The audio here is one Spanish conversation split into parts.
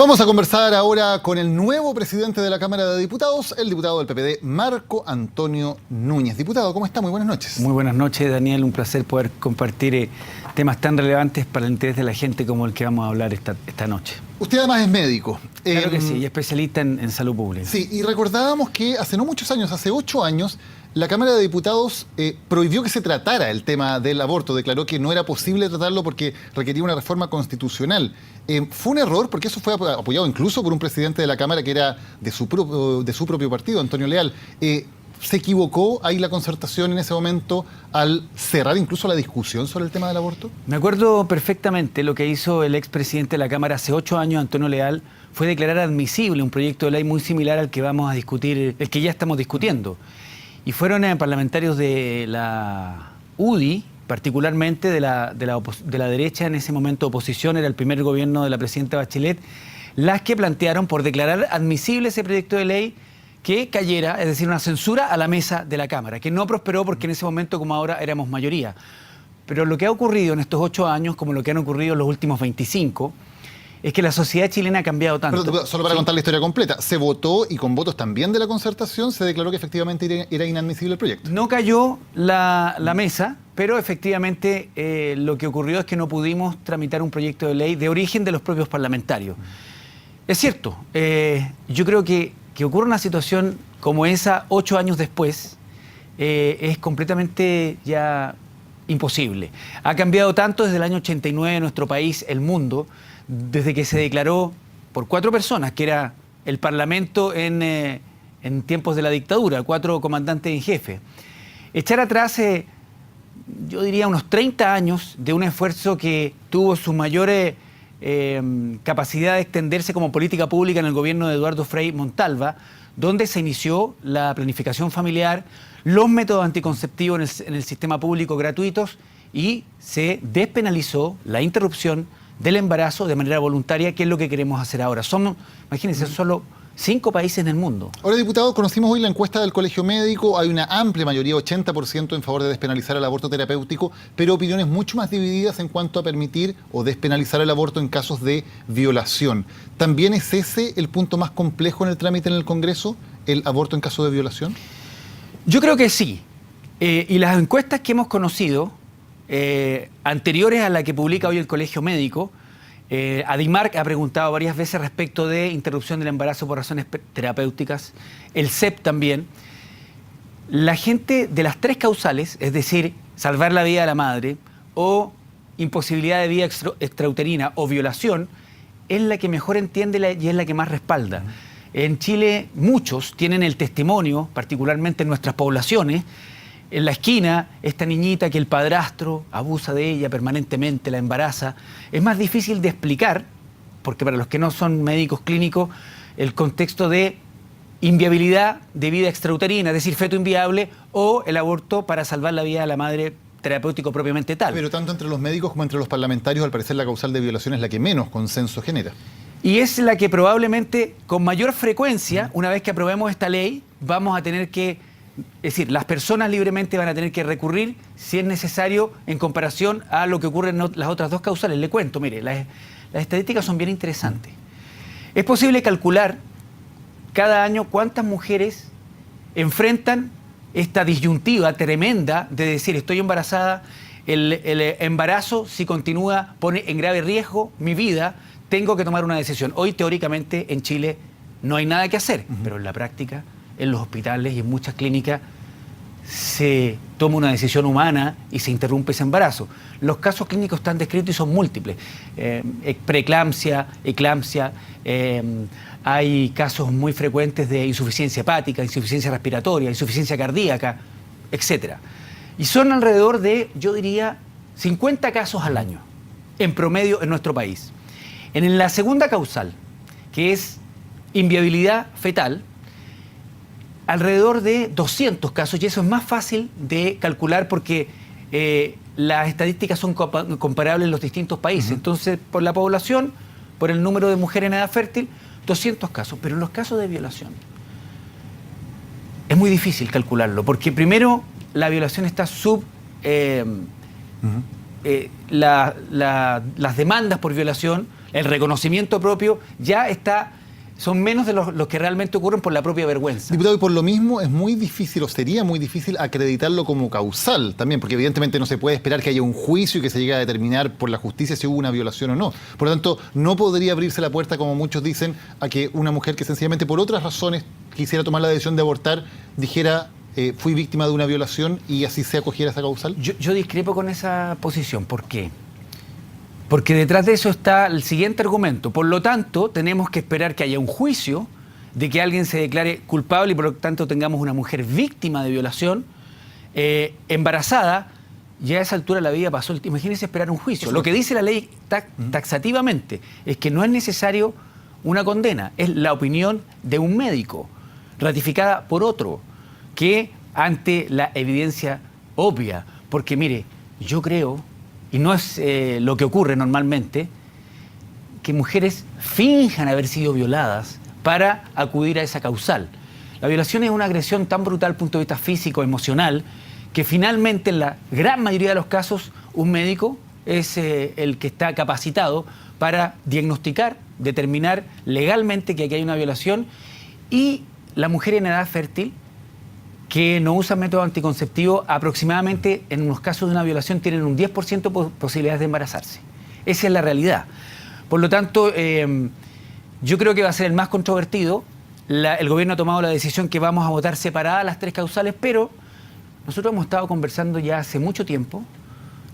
Vamos a conversar ahora con el nuevo presidente de la Cámara de Diputados, el diputado del PPD, Marco Antonio Núñez. Diputado, ¿cómo está? Muy buenas noches. Muy buenas noches, Daniel. Un placer poder compartir temas tan relevantes para el interés de la gente como el que vamos a hablar esta noche. Usted además es médico. Claro que sí, y especialista en salud pública. Sí, y recordábamos que hace no muchos años, hace 8 años, la Cámara de Diputados prohibió que se tratara el tema del aborto, declaró que no era posible tratarlo porque requería una reforma constitucional. Fue un error porque eso fue apoyado incluso por un presidente de la Cámara que era de su propio partido, Antonio Leal. ¿Se equivocó ahí la concertación en ese momento al cerrar incluso la discusión sobre el tema del aborto? Me acuerdo perfectamente lo que hizo el expresidente de la Cámara hace 8 años, Antonio Leal, fue declarar admisible un proyecto de ley muy similar al que vamos a discutir, el que ya estamos discutiendo. Y fueron parlamentarios de la UDI, particularmente de la derecha, en ese momento oposición, era el primer gobierno de la presidenta Bachelet, las que plantearon por declarar admisible ese proyecto de ley que cayera, es decir, una censura a la mesa de la Cámara, que no prosperó porque en ese momento, como ahora, éramos mayoría. Pero lo que ha ocurrido en estos 8 años, como lo que han ocurrido en los últimos 25, es que la sociedad chilena ha cambiado tanto. Pero solo para contar la historia completa, se votó y con votos también de la concertación se declaró que efectivamente era inadmisible el proyecto. No cayó la mesa, pero efectivamente lo que ocurrió es que no pudimos tramitar un proyecto de ley de origen de los propios parlamentarios. Es cierto, yo creo que ocurre una situación como esa 8 años después es completamente ya imposible. Ha cambiado tanto desde el año 89 en nuestro país, el mundo, desde que se declaró por 4 personas, que era el Parlamento en tiempos de la dictadura, 4 comandantes en jefe. Echar atrás, yo diría, unos 30 años de un esfuerzo que tuvo su mayor capacidad de extenderse como política pública en el gobierno de Eduardo Frei Montalva, donde se inició la planificación familiar, los métodos anticonceptivos en el sistema público gratuitos y se despenalizó la interrupción del embarazo de manera voluntaria, que es lo que queremos hacer ahora. Somos, imagínense, solo 5 países en el mundo. Ahora, diputado, conocimos hoy la encuesta del Colegio Médico. Hay una amplia mayoría, 80% en favor de despenalizar el aborto terapéutico, pero opiniones mucho más divididas en cuanto a permitir o despenalizar el aborto en casos de violación. ¿También es ese el punto más complejo en el trámite en el Congreso, el aborto en caso de violación? Yo creo que sí. Y las encuestas que hemos conocido, anteriores a la que publica hoy el Colegio Médico, Adimark ha preguntado varias veces respecto de interrupción del embarazo por razones terapéuticas, el CEP también. La gente de las 3 causales, es decir, salvar la vida de la madre o imposibilidad de vida extrauterina o violación, es la que mejor entiende y es la que más respalda. En Chile muchos tienen el testimonio, particularmente en nuestras poblaciones, en la esquina, esta niñita que el padrastro abusa de ella permanentemente, la embaraza. Es más difícil de explicar, porque para los que no son médicos clínicos, el contexto de inviabilidad de vida extrauterina, es decir, feto inviable, o el aborto para salvar la vida de la madre terapéutico propiamente tal. Pero tanto entre los médicos como entre los parlamentarios, al parecer la causal de violación es la que menos consenso genera. Y es la que probablemente, con mayor frecuencia, una vez que aprobemos esta ley, vamos a tener que... Es decir, las personas libremente van a tener que recurrir si es necesario en comparación a lo que ocurre en las otras 2 causales. Le cuento, mire, las estadísticas son bien interesantes. Es posible calcular cada año cuántas mujeres enfrentan esta disyuntiva tremenda de decir estoy embarazada, el embarazo si continúa pone en grave riesgo mi vida, tengo que tomar una decisión. Hoy teóricamente en Chile no hay nada que hacer, pero en la práctica en los hospitales y en muchas clínicas se toma una decisión humana y se interrumpe ese embarazo. Los casos clínicos están descritos y son múltiples. Preeclampsia, eclampsia, hay casos muy frecuentes de insuficiencia hepática, insuficiencia respiratoria, insuficiencia cardíaca, etc. Y son alrededor de, yo diría, 50 casos al año, en promedio en nuestro país. En la segunda causal, que es inviabilidad fetal, alrededor de 200 casos, y eso es más fácil de calcular porque las estadísticas son comparables en los distintos países. Entonces, por la población, por el número de mujeres en edad fértil, 200 casos. Pero en los casos de violación es muy difícil calcularlo, porque primero la violación está las demandas por violación, el reconocimiento propio, son menos de los que realmente ocurren por la propia vergüenza. Diputado, y por lo mismo es muy difícil, o sería muy difícil, acreditarlo como causal también, porque evidentemente no se puede esperar que haya un juicio y que se llegue a determinar por la justicia si hubo una violación o no. Por lo tanto, no podría abrirse la puerta, como muchos dicen, a que una mujer que sencillamente por otras razones quisiera tomar la decisión de abortar, dijera, fui víctima de una violación y así se acogiera esa causal. Yo discrepo con esa posición. ¿Por qué? Porque detrás de eso está el siguiente argumento. Por lo tanto, tenemos que esperar que haya un juicio, de que alguien se declare culpable y por lo tanto tengamos una mujer víctima de violación, embarazada. Ya a esa altura la vida pasó. Imagínense esperar un juicio. Lo que dice la ley taxativamente es que no es necesario una condena, es la opinión de un médico, ratificada por otro, que ante la evidencia obvia. Porque mire, yo creo, y no es lo que ocurre normalmente, que mujeres finjan haber sido violadas para acudir a esa causal. La violación es una agresión tan brutal desde el punto de vista físico, emocional, que finalmente en la gran mayoría de los casos un médico es el que está capacitado para diagnosticar, determinar legalmente que aquí hay una violación, y la mujer en edad fértil que no usan método anticonceptivo, aproximadamente en unos casos de una violación tienen un 10% de posibilidades de embarazarse. Esa es la realidad. Por lo tanto, yo creo que va a ser el más controvertido. El gobierno ha tomado la decisión que vamos a votar separadas las tres causales, pero nosotros hemos estado conversando ya hace mucho tiempo,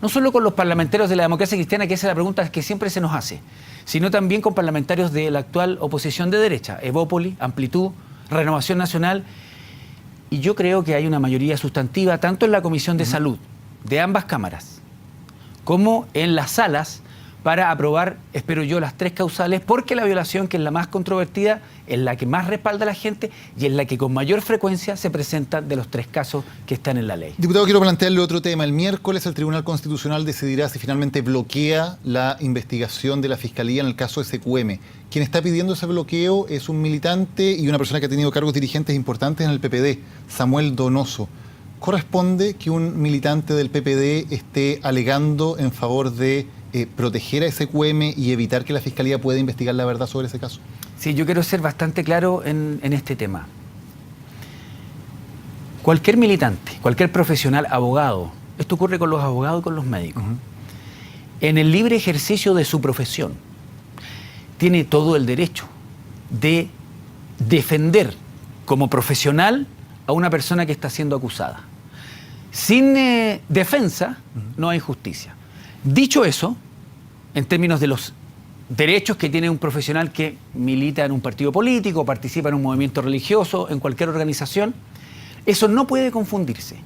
no solo con los parlamentarios de la democracia cristiana, que esa es la pregunta que siempre se nos hace, sino también con parlamentarios de la actual oposición de derecha, Evópoli, Amplitud, Renovación Nacional. Y yo creo que hay una mayoría sustantiva, tanto en la Comisión de Salud de ambas cámaras, como en las salas, para aprobar, espero yo, las tres causales, porque la violación, que es la más controvertida, es la que más respalda a la gente y es la que con mayor frecuencia se presenta de los tres casos que están en la ley. Diputado, quiero plantearle otro tema. El miércoles el Tribunal Constitucional decidirá si finalmente bloquea la investigación de la Fiscalía en el caso SQM. Quien está pidiendo ese bloqueo es un militante y una persona que ha tenido cargos dirigentes importantes en el PPD, Samuel Donoso. ¿Corresponde que un militante del PPD esté alegando en favor de proteger a SQM y evitar que la Fiscalía pueda investigar la verdad sobre ese caso? Sí, yo quiero ser bastante claro en este tema. Cualquier militante, cualquier profesional, abogado, esto ocurre con los abogados y con los médicos, en el libre ejercicio de su profesión, tiene todo el derecho de defender como profesional a una persona que está siendo acusada. Sin defensa no hay justicia. Dicho eso, en términos de los derechos que tiene un profesional que milita en un partido político, participa en un movimiento religioso, en cualquier organización, eso no puede confundirse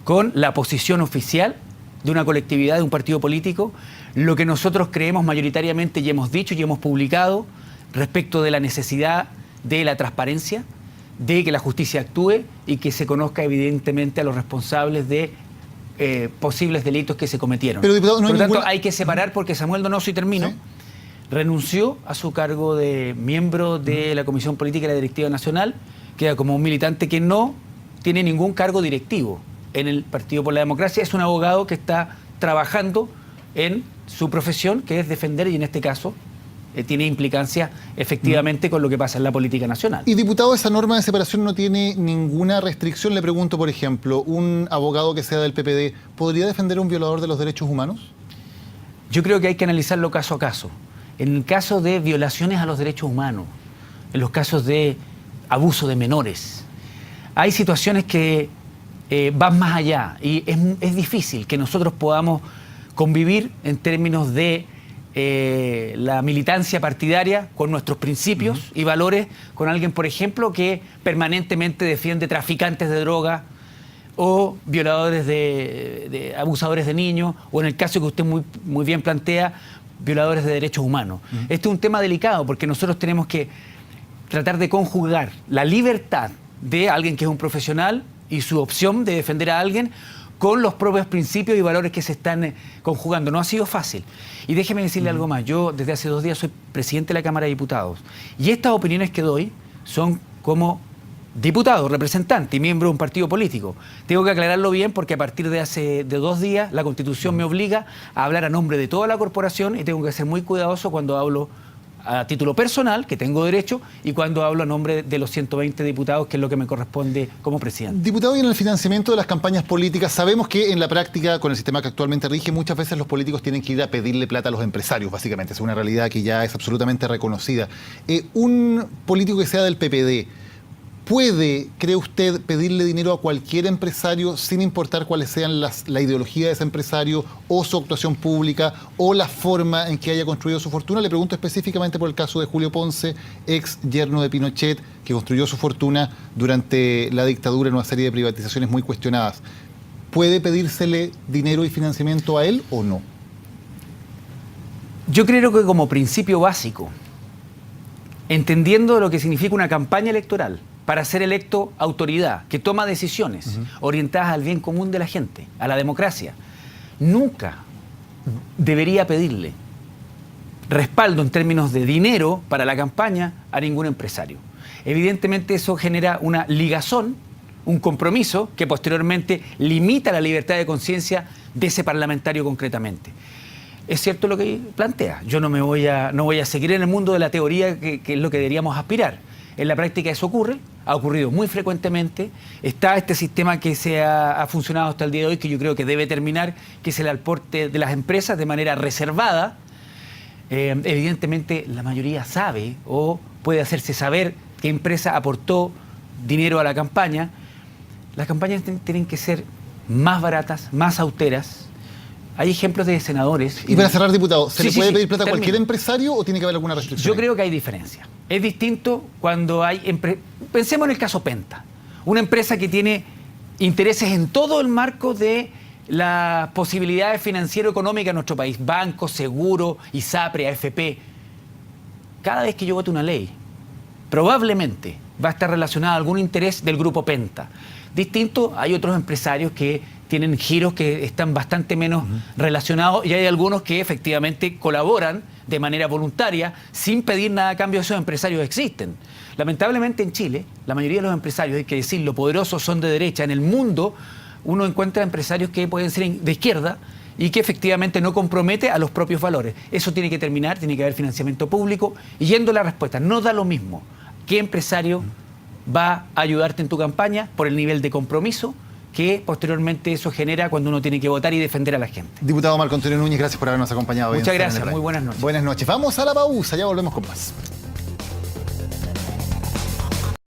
con la posición oficial de una colectividad, de un partido político, lo que nosotros creemos mayoritariamente y hemos dicho y hemos publicado respecto de la necesidad de la transparencia, de que la justicia actúe y que se conozca evidentemente a los responsables de posibles delitos que se cometieron. Pero, diputado, no Por lo tanto, ninguna... hay que separar, porque Samuel Donoso, y termino, ¿sí?, renunció a su cargo de miembro de la Comisión Política y la Directiva Nacional, queda como un militante que no tiene ningún cargo directivo en el Partido por la Democracia. Es un abogado que está trabajando en su profesión, que es defender, y en este caso tiene implicancia efectivamente con lo que pasa en la política nacional. Y, diputado, esa norma de separación no tiene ninguna restricción. Le pregunto, por ejemplo, ¿un abogado que sea del PPD podría defender a un violador de los derechos humanos? Yo creo que hay que analizarlo caso a caso. En el caso de violaciones a los derechos humanos, en los casos de abuso de menores, hay situaciones que van más allá y es difícil que nosotros podamos convivir en términos de la militancia partidaria con nuestros principios y valores, con alguien, por ejemplo, que permanentemente defiende traficantes de droga o violadores de abusadores de niños, o en el caso que usted muy bien plantea, violadores de derechos humanos. Este es un tema delicado porque nosotros tenemos que tratar de conjugar la libertad de alguien que es un profesional y su opción de defender a alguien con los propios principios y valores que se están conjugando. No ha sido fácil. Y déjeme decirle algo más. Yo desde hace 2 días soy presidente de la Cámara de Diputados y estas opiniones que doy son como diputado, representante y miembro de un partido político. Tengo que aclararlo bien porque a partir de 2 días la Constitución me obliga a hablar a nombre de toda la corporación y tengo que ser muy cuidadoso cuando hablo a título personal, que tengo derecho, y cuando hablo a nombre de los 120 diputados, que es lo que me corresponde como presidente. Diputado, y en el financiamiento de las campañas políticas, sabemos que en la práctica, con el sistema que actualmente rige, muchas veces los políticos tienen que ir a pedirle plata a los empresarios, básicamente. Es una realidad que ya es absolutamente reconocida. Un político que sea del PPD, ¿puede, cree usted, pedirle dinero a cualquier empresario sin importar cuáles sean la ideología de ese empresario o su actuación pública o la forma en que haya construido su fortuna? Le pregunto específicamente por el caso de Julio Ponce, ex yerno de Pinochet, que construyó su fortuna durante la dictadura en una serie de privatizaciones muy cuestionadas. ¿Puede pedírsele dinero y financiamiento a él o no? Yo creo que como principio básico, entendiendo lo que significa una campaña electoral, para ser electo autoridad, que toma decisiones orientadas al bien común de la gente, a la democracia, nunca debería pedirle respaldo en términos de dinero para la campaña a ningún empresario. Evidentemente eso genera una ligazón, un compromiso que posteriormente limita la libertad de conciencia de ese parlamentario concretamente. Es cierto lo que plantea, yo no voy a seguir en el mundo de la teoría, que es lo que deberíamos aspirar. En la práctica eso ocurre, ha ocurrido muy frecuentemente. Está este sistema que ha funcionado hasta el día de hoy, que yo creo que debe terminar, que es el aporte de las empresas de manera reservada. Evidentemente la mayoría sabe o puede hacerse saber qué empresa aportó dinero a la campaña. Las campañas tienen que ser más baratas, más austeras. Hay ejemplos de senadores. Y para cerrar, diputado, ¿se le puede pedir plata a cualquier empresario o tiene que haber alguna restricción? Yo creo que hay diferencia. Es distinto cuando hay... Pensemos en el caso Penta. Una empresa que tiene intereses en todo el marco de las posibilidades financiero-económicas en nuestro país. Bancos, seguros, ISAPRE, AFP. Cada vez que yo vote una ley, probablemente va a estar relacionada a algún interés del grupo Penta. Distinto, hay otros empresarios que tienen giros que están bastante menos relacionados y hay algunos que efectivamente colaboran de manera voluntaria sin pedir nada a cambio. Esos empresarios existen. Lamentablemente en Chile, la mayoría de los empresarios, hay que decirlo, poderosos, son de derecha. En el mundo uno encuentra empresarios que pueden ser de izquierda y que efectivamente no compromete a los propios valores. Eso tiene que terminar, tiene que haber financiamiento público. Y yendo a la respuesta, no da lo mismo qué empresario va a ayudarte en tu campaña por el nivel de compromiso que posteriormente eso genera cuando uno tiene que votar y defender a la gente. Diputado Marco Antonio Núñez, gracias por habernos acompañado. Muchas gracias, muy buenas noches. Buenas noches. Vamos a la pausa, ya volvemos con más.